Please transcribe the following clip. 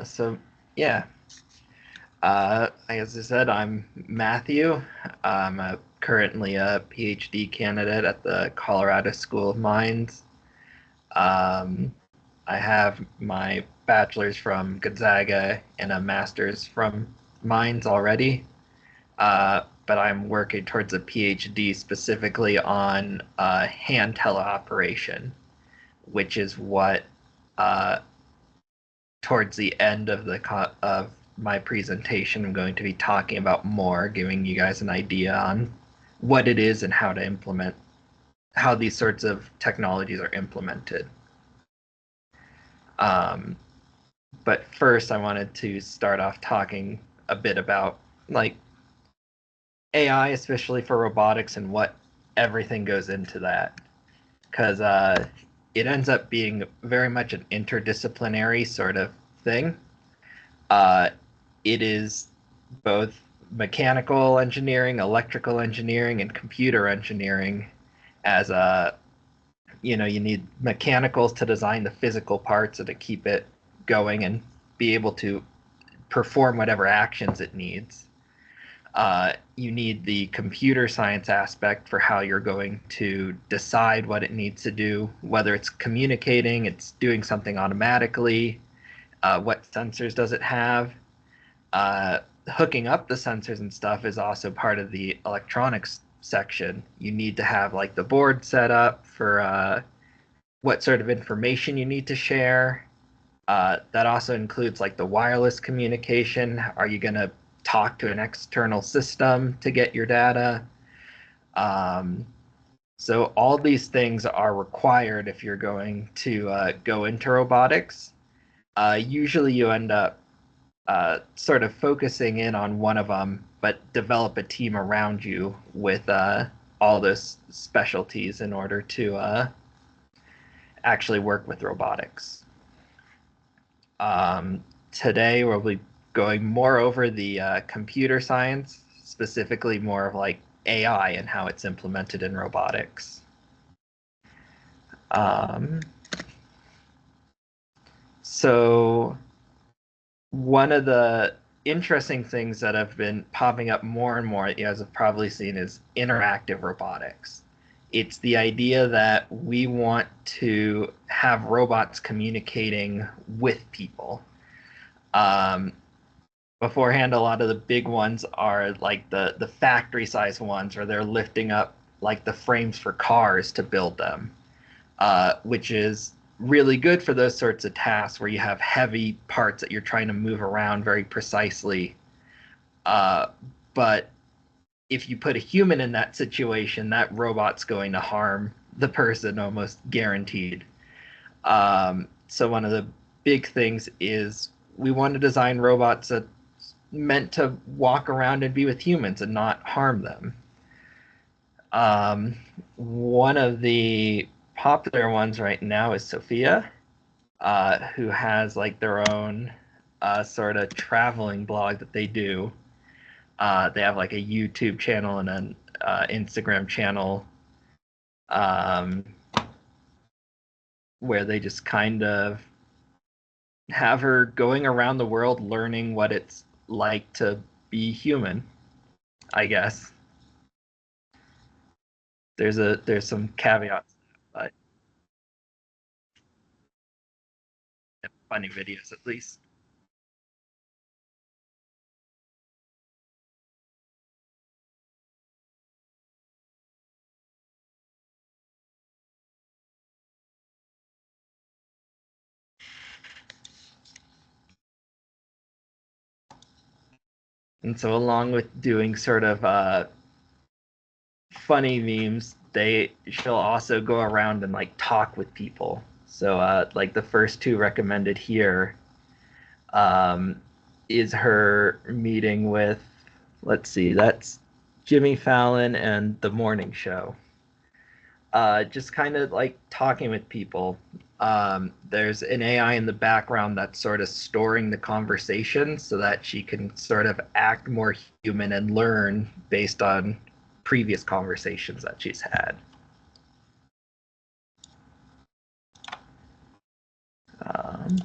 So yeah, as I said, I'm Matthew. I'm currently a PhD candidate at the Colorado School of Mines. Um, I have my bachelor's from Gonzaga and a master's from Mines already, but I'm working towards a PhD specifically on hand teleoperation, which is what uh, towards the end of of my presentation, I'm going to be talking about more, giving you guys an idea on what it is and how to implement how these sorts of technologies are implemented. Um, but first, I wanted to start off talking a bit about like AI, especially for robotics, and what everything goes into that, because it ends up being very much an interdisciplinary sort of thing. Uh, it is both mechanical engineering, electrical engineering, and computer engineering. As you need mechanicals to design the physical parts and to keep it going and be able to perform whatever actions it needs. You need the computer science aspect for how you're going to decide what it needs to do, whether it's communicating, it's doing something automatically, what sensors does it have. Uh, Hooking up the sensors and stuff is also part of the electronics section. You need to have like the board set up for what sort of information you need to share. That also includes like the wireless communication. Are you going to talk to an external system to get your data? Um, so all these things are required if you're going to go into robotics. Usually you end up sort of focusing in on one of them, but develop a team around you with all those specialties in order to actually work with robotics. Today we'll be going more over the computer science, specifically more of like AI and how it's implemented in robotics. Um, so one of the interesting things that have been popping up more and more, you guys have probably seen, is interactive robotics. It's the idea that we want to have robots communicating with people. Um, Beforehand, a lot of the big ones are like the factory size ones, where they're lifting up like the frames for cars to build them, which is really good for those sorts of tasks where you have heavy parts that you're trying to move around very precisely. Uh, but if you put a human in that situation, that robot's going to harm the person almost guaranteed. So one of the big things is we want to design robots that meant to walk around and be with humans and not harm them. Um, One of the popular ones right now is Sophia, who has like their own sort of traveling blog that they do. They have like a YouTube channel and an Instagram channel, um, where they just kind of have her going around the world learning what it's like to be human, I guess. There's some caveats, but funny videos at least. And so along with doing sort of funny memes, she'll also go around and like talk with people. So like the first two recommended here um, is her meeting with, let's see, that's Jimmy Fallon and The Morning Show. Just kind of like talking with people. There's an AI in the background that's sort of storing the conversation so that she can sort of act more human and learn based on previous conversations that she's had. Um,